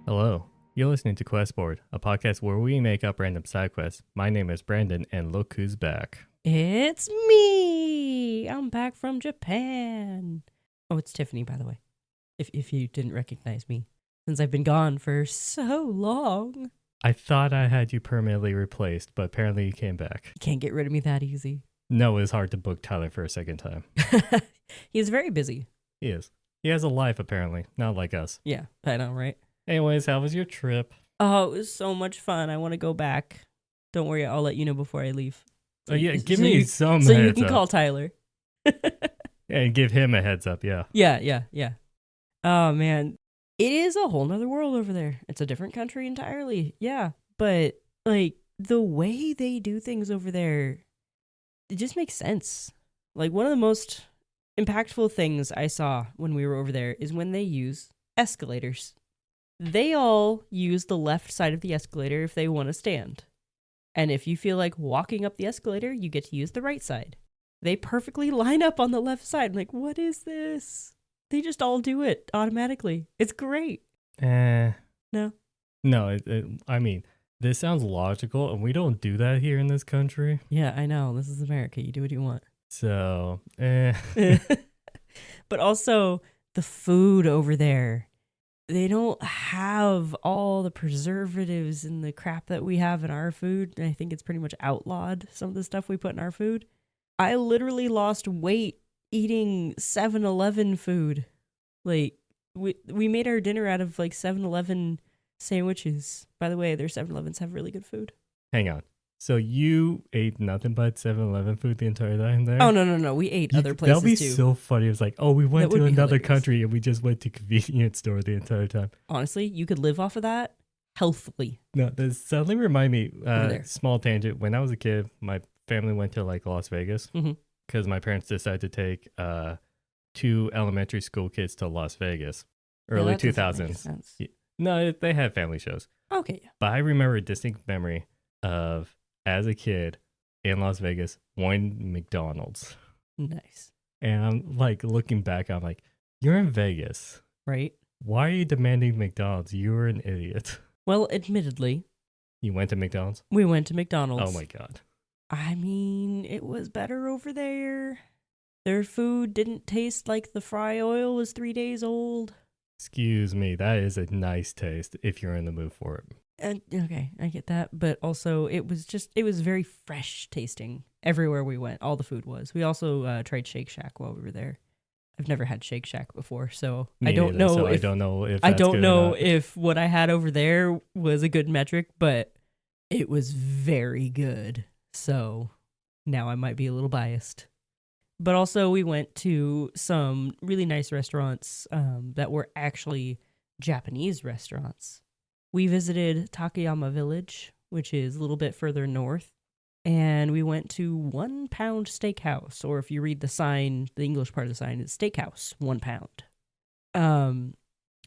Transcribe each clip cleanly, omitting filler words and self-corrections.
Hello, you're listening to Questboard, a podcast where we make up random side quests. My name is Brandon, and look who's back. It's me. I'm back from Japan. Oh, it's Tiffany, by the way. If you didn't recognize me, since I've been gone for so long. I thought I had you permanently replaced, but apparently you came back. You can't get rid of me that easy. No, it's hard to book Tyler for a second time. He's very busy. He is. He has a life, apparently, not like us. Yeah, I know, right? Anyways, how was your trip? Oh, it was so much fun. I want to go back. Don't worry, I'll let you know before I leave. Oh yeah, give so me you, some so heads you can up. call Tyler. And give him a heads up, yeah. Yeah. Oh man, it is a whole nother world over there. It's a different country entirely. Yeah, but like the way they do things over there, it just makes sense. Like one of the most impactful things I saw when we were over there is when they use escalators. They all use the left side of the escalator if they want to stand. And if you feel like walking up the escalator, you get to use the right side. They perfectly line up on the left side. I'm like, what is this? They just all do it automatically. It's great. No? No, I mean, this sounds logical, and we don't do that here in this country. Yeah, I know. This is America. You do what you want. So, But also, the food over there. They don't have all the preservatives and the crap that we have in our food. And I think it's pretty much outlawed, some of the stuff we put in our food. I literally lost weight eating 7-Eleven food. Like, we made our dinner out of like 7-Eleven sandwiches. By the way, their 7-Elevens have really good food. hang on. So you ate nothing but 7-Eleven food the entire time there? Oh, no. We ate other places That'll be too. so funny. It was like, oh, we went That would to be another hilarious. country and we just went to convenience store the entire time. Honestly, you could live off of that healthily. No, this suddenly remind me, there. small tangent. When I was a kid, my family went to like Las Vegas Mhm. because my parents decided to take 2 elementary school kids to Las Vegas, early Yeah, that doesn't make 2000s. sense. No, they had family shows. Okay, yeah. But I remember a distinct memory of, as a kid in Las Vegas, wanting McDonald's. Nice. And I'm like, looking back, I'm like, you're in Vegas. Right? Why are you demanding McDonald's? You're an idiot. Well, admittedly, You went to McDonald's? we went to McDonald's. Oh my God. I mean, it was better over there. Their food didn't taste like the fry oil was 3 days old. Excuse me. That is a nice taste if you're in the mood for it. Okay, I get that. But also, it was very fresh tasting everywhere we went. All the food was. We also tried Shake Shack while we were there. I've never had Shake Shack before, so Me I don't neither, know so if I don't know if I that's don't good or know not. if what I had over there was a good metric, but it was very good. So now I might be a little biased. But also, we went to some really nice restaurants that were actually Japanese restaurants. We visited Takayama Village, which is a little bit further north. And we went to 1 Pound Steakhouse, or if you read the sign, the English part of the sign is Steakhouse, 1 pound.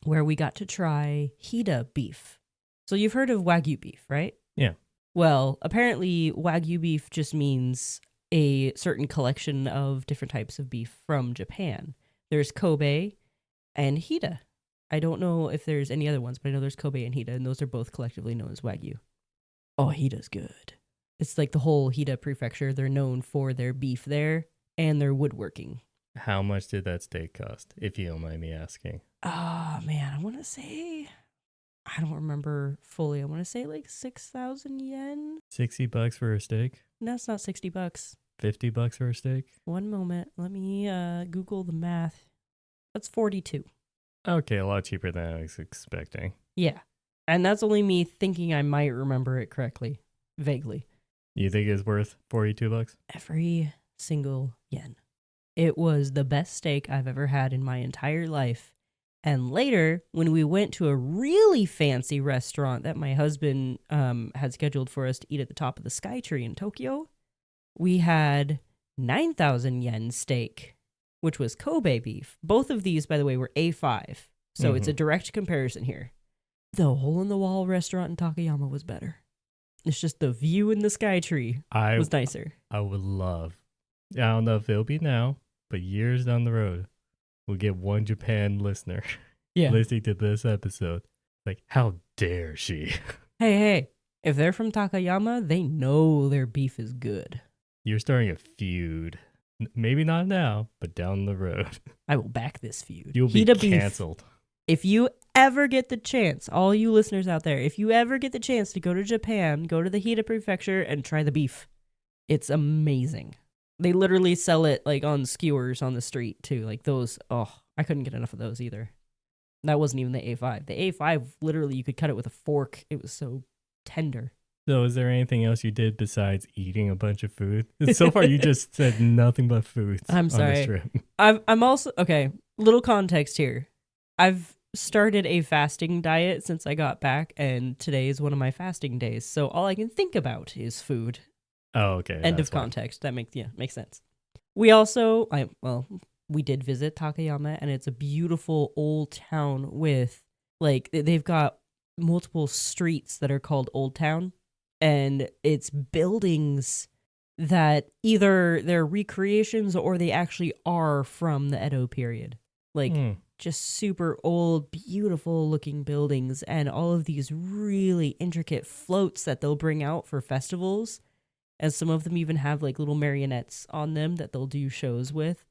Where we got to try Hida beef. So you've heard of Wagyu beef, right? Yeah. Well, apparently Wagyu beef just means a certain collection of different types of beef from Japan. There's Kobe and Hida. I don't know if there's any other ones, but I know there's Kobe and Hida, and those are both collectively known as Wagyu. Oh, Hida's good. It's like the whole Hida prefecture. They're known for their beef there and their woodworking. How much did that steak cost, if you don't mind me asking? Oh, man, I want to say, I don't remember fully. I want to say like 6,000 yen. $60 for a steak? No, it's not $60. $50 for a steak? One moment. Let me Google the math. That's 42. Okay, a lot cheaper than I was expecting. Yeah. And that's only me thinking I might remember it correctly. Vaguely. You think it's worth $42? Every single yen. It was the best steak I've ever had in my entire life. And later, when we went to a really fancy restaurant that my husband had scheduled for us to eat at the top of the Skytree in Tokyo, we had 9,000 yen steak, which was Kobe beef. Both of these, by the way, were A5. So it's a direct comparison here. The hole-in-the-wall restaurant in Takayama was better. It's just the view in the Skytree was nicer. I would love, I don't know if it'll be now, but years down the road, we'll get one Japan listener Yeah. listening to this episode. Like, how dare she? Hey, if they're from Takayama, they know their beef is good. You're starting a feud. Maybe not now, but down the road. I will back this feud. You'll be Hida beef. canceled. If you ever get the chance, all you listeners out there, if you ever get the chance to go to Japan, go to the Hida Prefecture and try the beef. It's amazing. They literally sell it like on skewers on the street too. Like those, I couldn't get enough of those either. That wasn't even the A5. The A5, literally, you could cut it with a fork. It was so tender. So is there anything else you did besides eating a bunch of food? So far, you just said nothing but foods. I'm On sorry. this trip. I'm also, okay, little context here. I've started a fasting diet since I got back, and today is one of my fasting days. So all I can think about is food. Oh, okay. End of context. That makes sense. We also, we did visit Takayama, and it's a beautiful old town with, like, they've got multiple streets that are called Old Town, and it's buildings that either they're recreations or they actually are from the Edo period. Like, just super old, beautiful looking buildings, and all of these really intricate floats that they'll bring out for festivals. And some of them even have like little marionettes on them that they'll do shows with.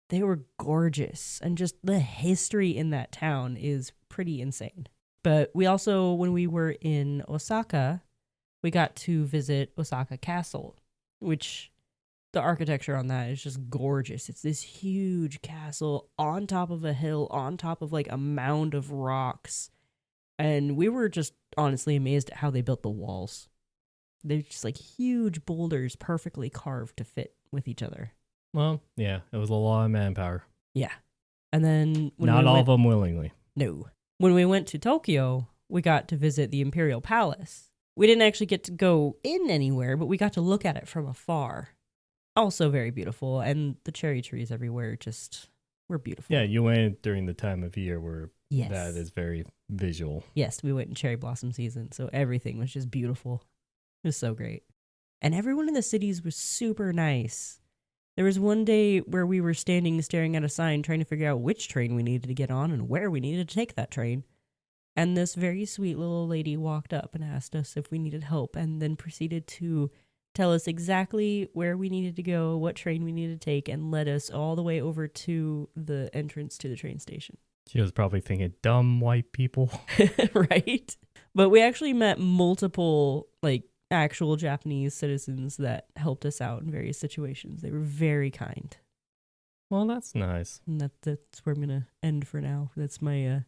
They were gorgeous. And just the history in that town is pretty insane. But we also, when we were in Osaka, we got to visit Osaka Castle, which the architecture on that is just gorgeous. It's this huge castle on top of a hill, on top of like a mound of rocks. And we were just honestly amazed at how they built the walls. They're just like huge boulders perfectly carved to fit with each other. Well, yeah, it was a lot of manpower. Yeah. And then not all of them willingly. No. When we went to Tokyo, we got to visit the Imperial Palace. We didn't actually get to go in anywhere, but we got to look at it from afar. Also very beautiful, and the cherry trees everywhere just were beautiful. Yeah, you went during the time of year where Yes. that is very visual. Yes, we went in cherry blossom season, so everything was just beautiful. It was so great. And everyone in the cities was super nice. There was one day where we were staring at a sign, trying to figure out which train we needed to get on and where we needed to take that train. And this very sweet little lady walked up and asked us if we needed help, and then proceeded to tell us exactly where we needed to go, what train we needed to take, and led us all the way over to the entrance to the train station. She was probably thinking, dumb white people. Right? But we actually met multiple, like, actual Japanese citizens that helped us out in various situations. They were very kind. Well, that's nice. And that's where I'm going to end for now. That's my,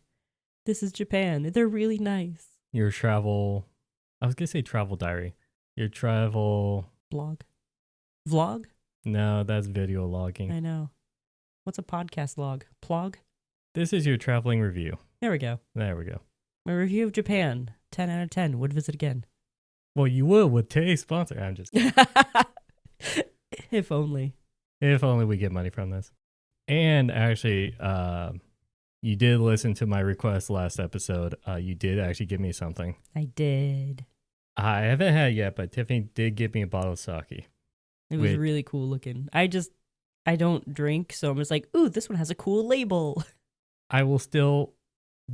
this is Japan. They're really nice. Your travel, I was going to say travel diary. Your travel... Vlog? No, that's video logging. I know. What's a podcast log? Plog? This is your traveling review. There we go. There we go. My review of Japan. 10 out of 10. Would visit again. Well, you will with today's sponsor. I'm just kidding. If only. If only we get money from this. And actually, you did listen to my request last episode. You did actually give me something. I did. I haven't had it yet, but Tiffany did give me a bottle of sake. It was really cool looking. I don't drink, so I'm just like, ooh, this one has a cool label. I will still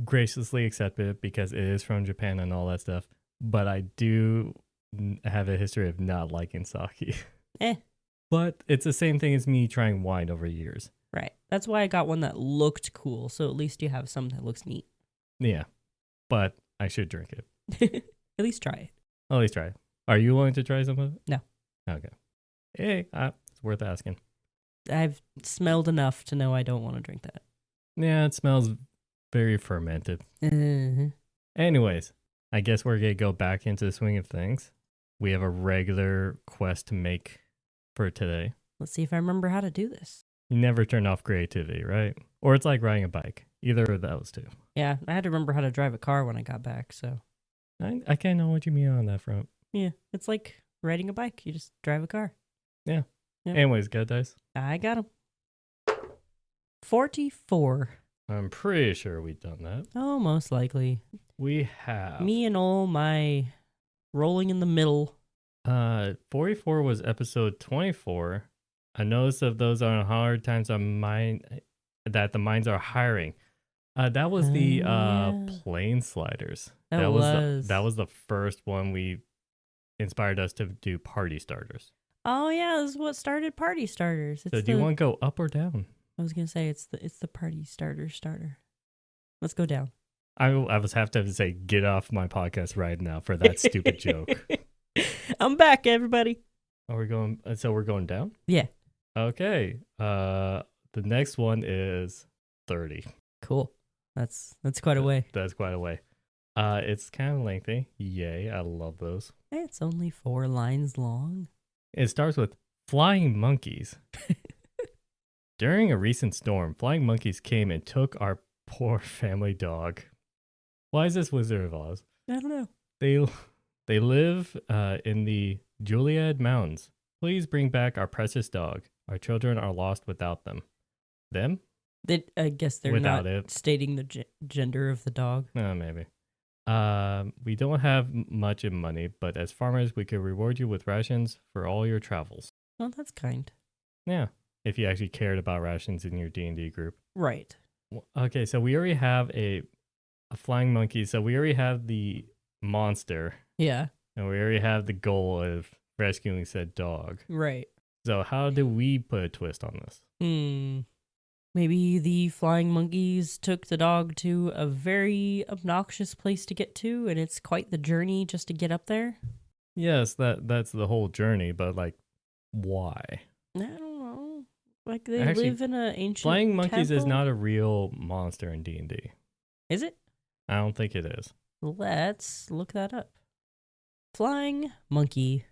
graciously accept it because it is from Japan and all that stuff. But I do have a history of not liking sake. But it's the same thing as me trying wine over years. Right. That's why I got one that looked cool, so at least you have something that looks neat. Yeah. But I should drink it. At least try it. At least try it. Are you willing to try some of it? No. Okay. Hey, it's worth asking. I've smelled enough to know I don't want to drink that. Yeah, it smells very fermented. Anyways, I guess we're going to go back into the swing of things. We have a regular quest to make for today. Let's see if I remember how to do this. You never turn off creativity, right? Or it's like riding a bike. Either of those two. Yeah, I had to remember how to drive a car when I got back, so. I kind of know what you mean on that front. Yeah, it's like riding a bike. You just drive a car. Yeah. Yep. Anyways, got dice? I got them. 44. I'm pretty sure we've done that. Oh, most likely. We have. Me and all my rolling in the middle. 44 was episode 24. A notice of those on hard times on mine that the mines are hiring. That was the Yeah. plane sliders. That was. That was the first one we inspired us to do party starters. Oh yeah, this is what started party starters. So do you want to go up or down? I was gonna say it's the party starter. Let's go down. I was have to say get off my podcast right now for that stupid joke. I'm back, everybody. Are we going? So we're going down. Yeah. Okay. The next one is 30. Cool. That's quite a way. That's quite a way. It's kind of lengthy. Yay! I love those. It's only 4 lines long. It starts with flying monkeys. During a recent storm, flying monkeys came and took our poor family dog. Why is this Wizard of Oz? I don't know. They live in the Juliad Mountains. Please bring back our precious dog. Our children are lost without them. Them? I guess they're Without not it. stating the gender of the dog. Maybe. We don't have much in money, but as farmers, we could reward you with rations for all your travels. Well, that's kind. Yeah, if you actually cared about rations in your D&D group. Right. Okay, so we already have a flying monkey. So we already have the monster, Yeah. and we already have the goal of rescuing said dog. Right. So how do we put a twist on this? Maybe the flying monkeys took the dog to a very obnoxious place to get to, and it's quite the journey just to get up there. Yes, that's the whole journey, but like, why? I don't know. Like they Actually, live in an ancient Flying monkeys is temple? not a real monster in D&D. Is it? I don't think it is. Let's look that up. Flying monkey.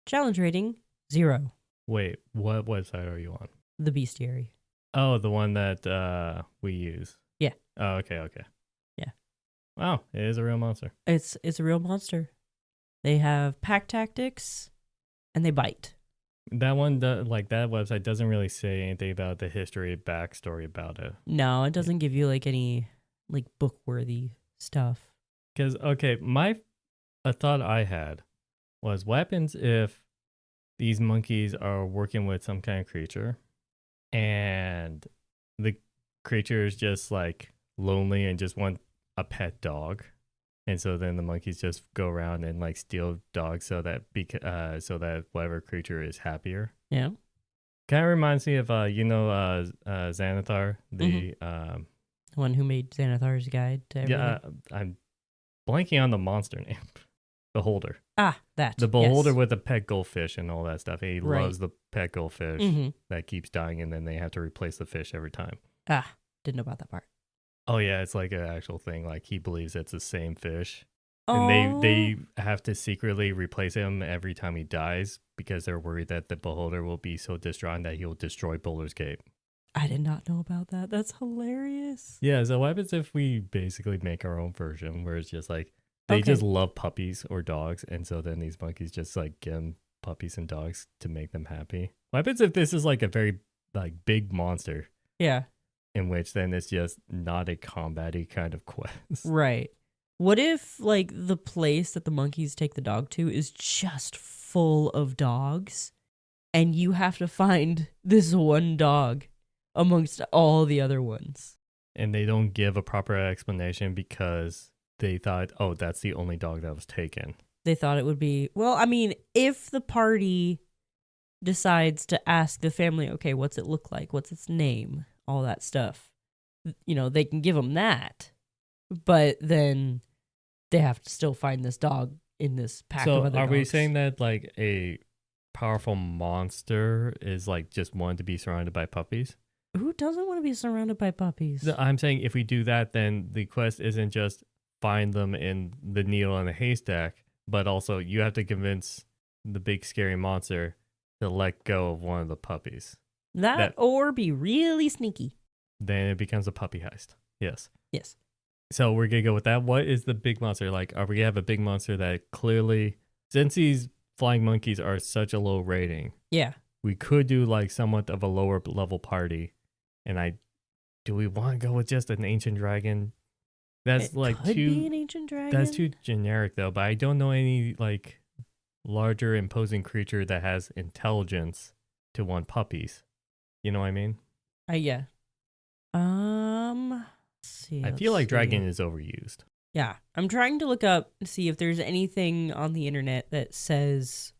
Challenge rating 0. Wait, what website are you on? The bestiary. Oh, the one that we use. Yeah. Oh, okay. Yeah. Wow, it is a real monster. It's a real monster. They have pack tactics, and they bite. That one, that website doesn't really say anything about the history, backstory about it. No, it doesn't give you like any like book worthy stuff. Because okay, a thought I had was, what happens if these monkeys are working with some kind of creature, and the creature is just like lonely and just want a pet dog, and so then the monkeys just go around and like steal dogs so that so that whatever creature is happier. Yeah. Kind of reminds me of Xanathar, the One who made Xanathar's Guide to Everything. yeah, I'm blanking on the monster name. Beholder. That. The beholder yes. with the pet goldfish and all that stuff. He Right. loves the pet goldfish that keeps dying, and then they have to replace the fish every time. Didn't know about that part. Oh yeah, it's like an actual thing. Like he believes it's the same fish, Oh. and they have to secretly replace him every time he dies because they're worried that the beholder will be so distraught that he'll destroy Boulder's Gate. I did not know about that. That's hilarious. Yeah. So what happens if we basically make our own version where it's just like they just love puppies or dogs, and so then these monkeys just like give them puppies and dogs to make them happy? What happens if this is like a very like big monster? Yeah. In which then it's just not a combat-y kind of quest. Right. What if like the place that the monkeys take the dog to is just full of dogs, and you have to find this one dog amongst all the other ones? And they don't give a proper explanation because they thought, oh, that's the only dog that was taken. They thought it would be, well, I mean, if the party decides to ask the family, okay, what's it look like? What's its name? All that stuff. You know, they can give them that. But then they have to still find this dog in this pack of other dogs. So are we saying that like a powerful monster is like just wanting to be surrounded by puppies? Who doesn't want to be surrounded by puppies? I'm saying if we do that, then the quest isn't just find them in the needle in the haystack, but also you have to convince the big scary monster to let go of one of the puppies. That or be really sneaky. Then it becomes a puppy heist. Yes. Yes. So we're going to go with that. What is the big monster like? Are we going to have a big monster that clearly, since these flying monkeys are such a low rating, yeah, we could do like somewhat of a lower level party. And do we want to go with just an ancient dragon? That's it like could too be an ancient dragon. That's too generic though, but I don't know any like larger imposing creature that has intelligence to want puppies. You know what I mean? Yeah. I feel like dragon is overused. Yeah, I'm trying to look up to see if there's anything on the internet that says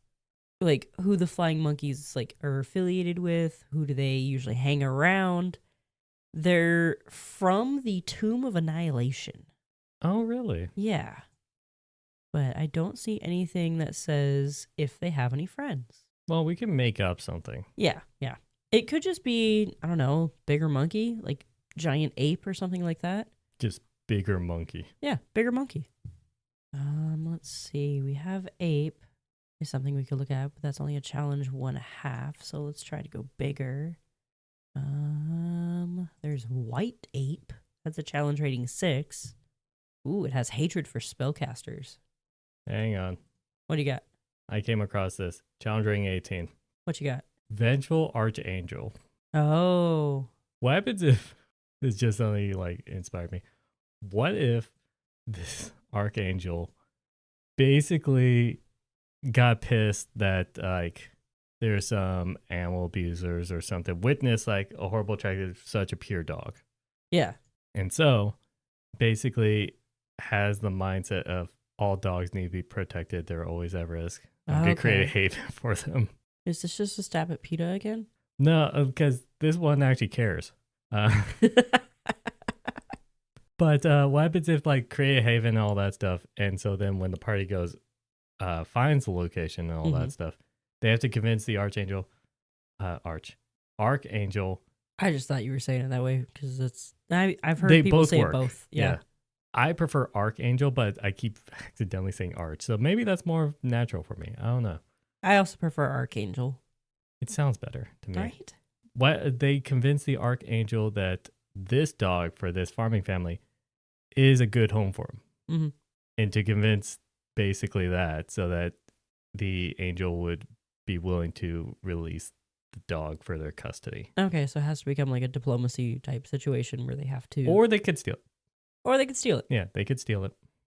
like who the flying monkeys like are affiliated with, who do they usually hang around. They're from the Tomb of Annihilation. Oh, really? Yeah. But I don't see anything that says if they have any friends. Well, we can make up something. Yeah. It could just be, I don't know, bigger monkey, like giant ape or something like that. Just bigger monkey. Yeah, bigger monkey. Let's see. We have ape. Is something we could look at, but that's only a challenge 1.5. So let's try to go bigger. There's white ape. That's a challenge rating 6. Ooh, it has hatred for spellcasters. Hang on. What do you got? I came across this. Challenge rating 18. What you got? Vengeful Archangel. Oh. What happens if this just suddenly like inspired me? What if this Archangel basically got pissed that like there's some animal abusers or something witness like a horrible tragedy of such a pure dog. Yeah. And so basically has the mindset of all dogs need to be protected. They're always at risk. I'm going to create a haven for them. Is this just a stab at PETA again? No, because this one actually cares. But what happens if like create a haven and all that stuff? And so then when the party goes, finds the location and all that stuff, they have to convince the Archangel. I just thought you were saying it that way because I've heard people say both. Yeah. I prefer Archangel, but I keep accidentally saying Arch. So maybe that's more natural for me. I don't know. I also prefer Archangel. It sounds better to me. Right? What they convince the Archangel that this dog for this farming family is a good home for him. Mm-hmm. And to convince basically that so that the angel would be willing to release the dog for their custody. Okay, so it has to become like a diplomacy type situation where they have to... Or they could steal it. Yeah, they could steal it.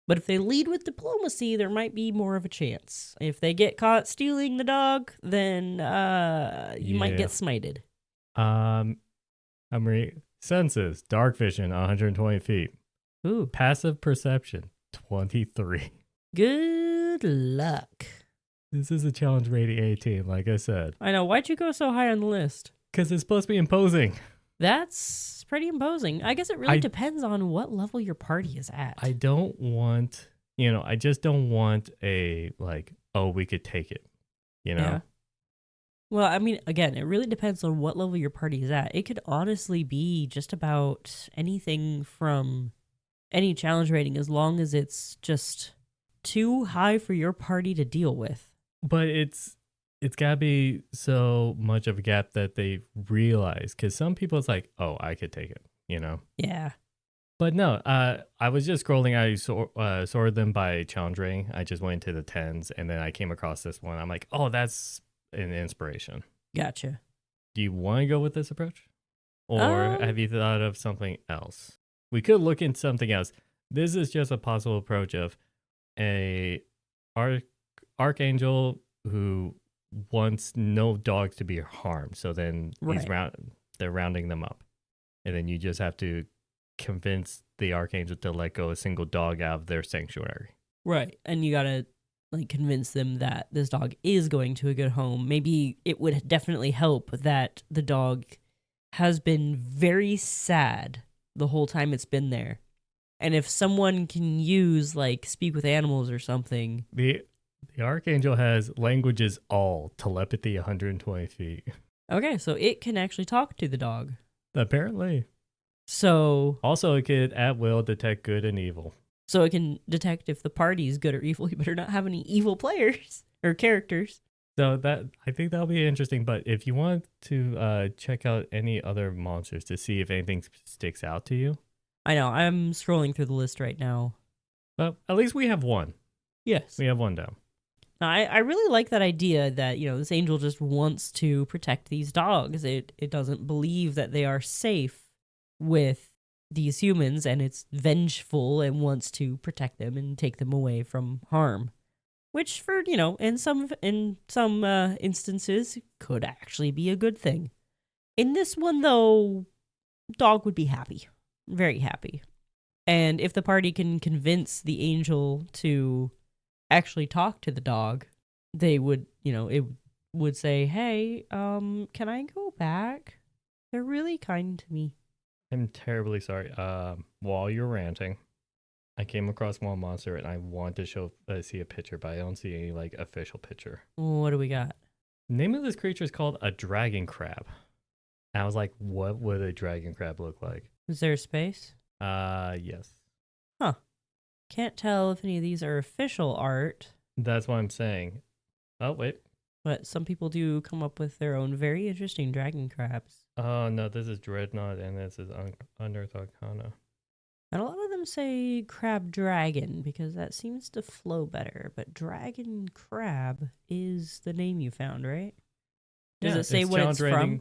But if they lead with diplomacy, there might be more of a chance. If they get caught stealing the dog, then you might get smited. Senses, dark vision, 120 feet. Ooh. Passive perception, 23. Good luck. This is a challenge rating 18, like I said. I know. Why'd you go so high on the list? Because it's supposed to be imposing. That's pretty imposing. I guess it really depends on what level your party is at. I don't want, I just don't want a, like, oh, we could take it, Yeah. Well, I mean, again, it really depends on what level your party is at. It could honestly be just about anything from any challenge rating as long as it's just too high for your party to deal with. But it's got to be so much of a gap that they realize. Because some people, it's like, oh, I could take it, Yeah. But no, I was just scrolling. I sorted them by challenge rating. I just went to the 10s, and then I came across this one. I'm like, oh, that's an inspiration. Gotcha. Do you want to go with this approach? Or have you thought of something else? We could look into something else. This is just a possible approach of a archangel who wants no dogs to be harmed. So then they're rounding them up. And then you just have to convince the archangel to let go a single dog out of their sanctuary. Right. And you got to convince them that this dog is going to a good home. Maybe it would definitely help that the dog has been very sad the whole time it's been there. And if someone can use speak with animals or something. The archangel has languages all, telepathy 120 feet. Okay, so it can actually talk to the dog. Apparently. So also it could at will detect good and evil. So it can detect if the party is good or evil. You better not have any evil players or characters. So I think that'll be interesting. But if you want to check out any other monsters to see if anything sticks out to you. I know. I'm scrolling through the list right now. But at least we have one. Yes. We have one down. Now, I really like that idea that, this angel just wants to protect these dogs. It doesn't believe that they are safe with these humans, and it's vengeful and wants to protect them and take them away from harm, which for in some instances could actually be a good thing. In this one though, dog would be happy. very happy. And if the party can convince the angel to actually talk to the dog, they would, it would say, "Hey, can I go back? They're really kind to me." I'm terribly sorry. While you're ranting, I came across one monster and I want to see a picture, but I don't see any like official picture. What do we got? Name of this creature is called a dragon crab. And I was like, what would a dragon crab look like? Is there a space? Yes. Huh. Can't tell if any of these are official art. That's what I'm saying. Oh, wait. But some people do come up with their own very interesting dragon crabs. Oh, no, this is Dreadnought and this is Unearthed Arcana. And a lot of them say crab dragon because that seems to flow better. But dragon crab is the name you found, right? Does it say what it's from?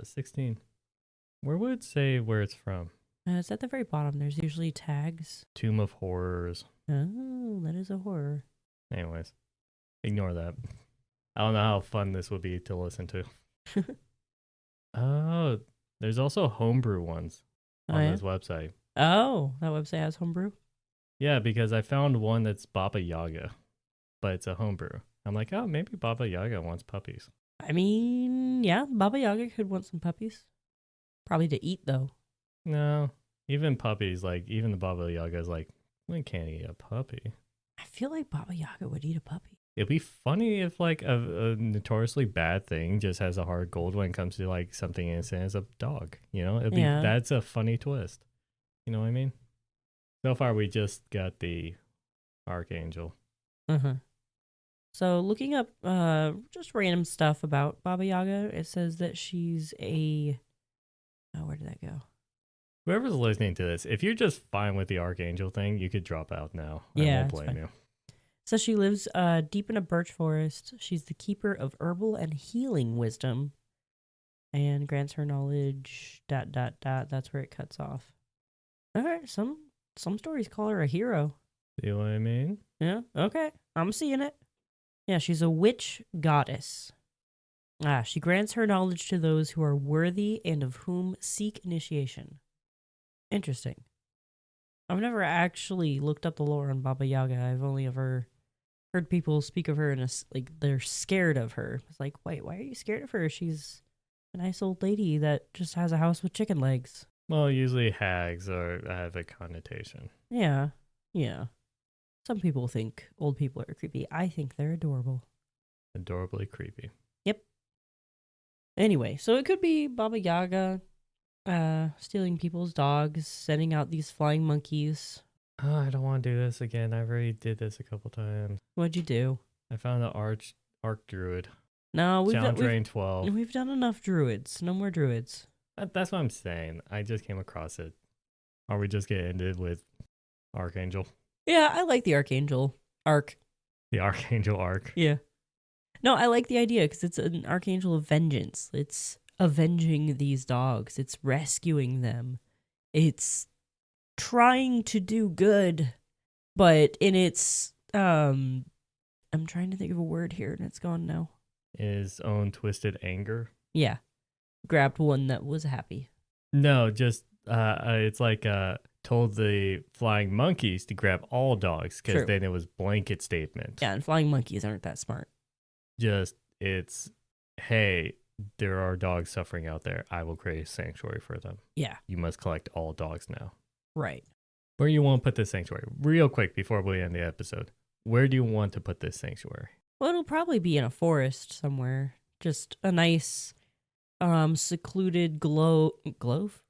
16. Where would it say where it's from? It's at the very bottom. There's usually tags. Tomb of Horrors. Oh, that is a horror. Anyways, ignore that. I don't know how fun this would be to listen to. Oh, there's also homebrew ones on this website. Oh, that website has homebrew? Yeah, because I found one that's Baba Yaga, but it's a homebrew. I'm like, oh, maybe Baba Yaga wants puppies. I mean, yeah, Baba Yaga could want some puppies. Probably to eat, though. No, even puppies, like, even the Baba Yaga is like, we can't eat a puppy. I feel like Baba Yaga would eat a puppy. It'd be funny if, like, a notoriously bad thing just has a hard gold when it comes to, like, something innocent as a dog, That's a funny twist. You know what I mean? So far, we just got the Archangel. Uh-huh. So looking up just random stuff about Baba Yaga, it says that she's a... Oh, where did that go? Whoever's listening to this, if you're just fine with the Archangel thing, you could drop out now. Yeah, I won't blame you. So she lives deep in a birch forest. She's the keeper of herbal and healing wisdom and grants her knowledge, ... That's where it cuts off. All right, some stories call her a hero. See what I mean? Yeah, okay. I'm seeing it. Yeah, she's a witch goddess. She grants her knowledge to those who are worthy and of whom seek initiation. Interesting. I've never actually looked up the lore on Baba Yaga. I've only ever heard people speak of her in they're scared of her. It's like, wait, why are you scared of her? She's a nice old lady that just has a house with chicken legs. Well, usually hags have a connotation. Yeah. Some people think old people are creepy. I think they're adorable. Adorably creepy. Yep. Anyway, so it could be Baba Yaga stealing people's dogs, sending out these flying monkeys. Oh, I don't want to do this again. I already did this a couple times. What'd you do? I found an Arc Druid. No, we've done 12. We've done enough druids. No more druids. That's what I'm saying. I just came across it. Are we just getting ended with Archangel? Yeah, I like the Archangel arc. The Archangel arc. Yeah. No, I like the idea because it's an Archangel of vengeance. It's avenging these dogs. It's rescuing them. It's trying to do good, but in its I'm trying to think of a word here and it's gone now. His own twisted anger. Yeah. Grabbed one that was happy. No, just it's like told the flying monkeys to grab all dogs because then it was blanket statement. Yeah, and flying monkeys aren't that smart. Just it's, hey, there are dogs suffering out there. I will create a sanctuary for them. Yeah. You must collect all dogs now. Right. Where do you want to put this sanctuary? Real quick before we end the episode. Where do you want to put this sanctuary? Well, it'll probably be in a forest somewhere. Just a nice secluded grove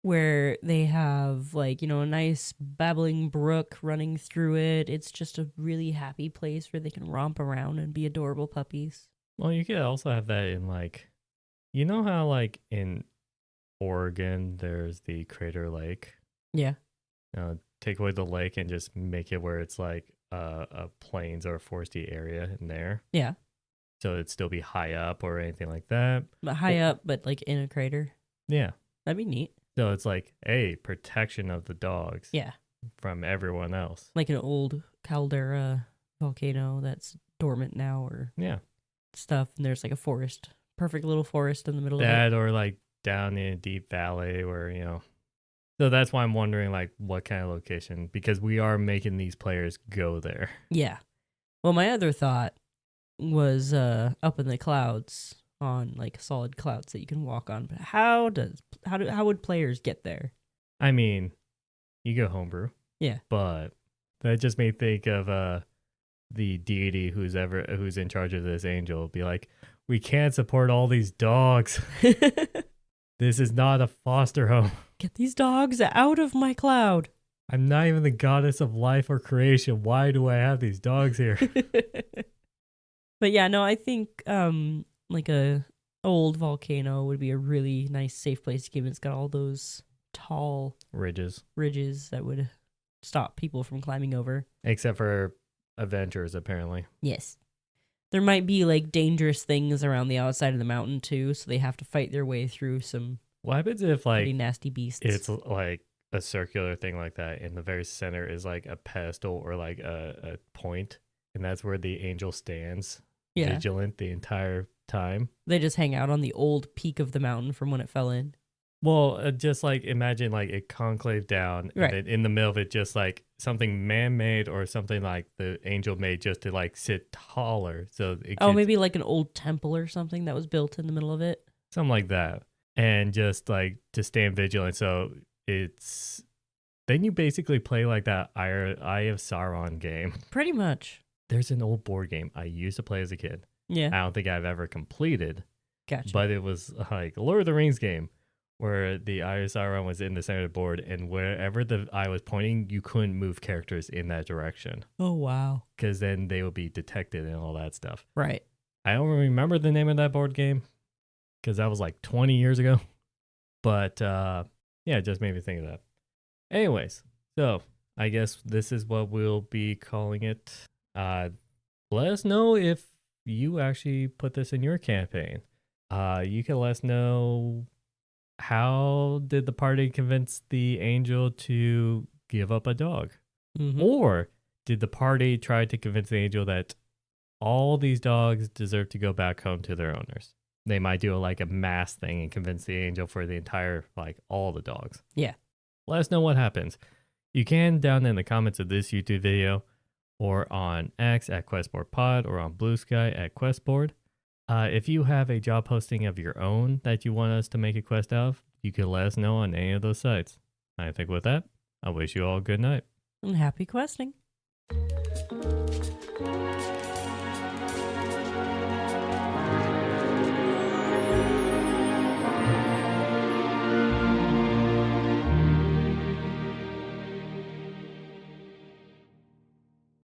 where they have a nice babbling brook running through it. It's just a really happy place where they can romp around and be adorable puppies. Well, you could also have that in how in Oregon there's the Crater Lake. Yeah. Take away the lake and just make it where it's like a plains or a foresty area in there. Yeah. So it'd still be high up or anything like that. But high up, but in a crater. Yeah. That'd be neat. So it's protection of the dogs. Yeah. From everyone else. Like an old caldera volcano that's dormant now or yeah, stuff. And there's a forest perfect little forest in the middle of that, or like down in a deep valley where, so that's why I'm wondering like what kind of location, because we are making these players go there. Yeah. Well, my other thought was up in the clouds on like solid clouds that you can walk on. But how would players get there? I mean, you go homebrew. Yeah. But that just made me think of the deity who's in charge of this angel be like, we can't support all these dogs. This is not a foster home. Get these dogs out of my cloud. I'm not even the goddess of life or creation. Why do I have these dogs here? But yeah, no, I think like a old volcano would be a really nice safe place to keep. It's got all those tall Ridges that would stop people from climbing over. Except for adventurers, apparently. Yes. There might be like dangerous things around the outside of the mountain too, so they have to fight their way through some What happens if like pretty nasty beasts. it's like a circular thing like that, in the very center is like a pedestal or like a point, and that's where the angel stands vigilant the entire time? They just hang out on the old peak of the mountain from when it fell in. Well, just like imagine like it conclave down, right. And then in the middle of it, just like something man-made or something like the angel made just to like sit taller. So maybe like an old temple or something that was built in the middle of it. Something like that, and just like to stand vigilant. So it's then you basically play like that Eye of Sauron game. Pretty much. There's an old board game I used to play as a kid. Yeah. I don't think I've ever completed. Gotcha. But it was like a Lord of the Rings game where the Eye of Sauron was in the center of the board, and wherever the eye was pointing, you couldn't move characters in that direction. Oh, wow. Because then they would be detected and all that stuff. Right. I don't remember the name of that board game because that was like 20 years ago. But yeah, it just made me think of that. Anyways, so I guess this is what we'll be calling it. Let us know if you actually put this in your campaign. You can let us know, how did the party convince the angel to give up a dog? Mm-hmm. Or did the party try to convince the angel that all these dogs deserve to go back home to their owners? They might do like a mass thing and convince the angel for the entire, like all the dogs. Yeah. Let us know what happens. You can down in the comments of this YouTube video, or on X at QuestBoardPod, or on Blue Sky at QuestBoard. If you have a job posting of your own that you want us to make a quest of, you can let us know on any of those sites. I think with that, I wish you all a good night. And happy questing.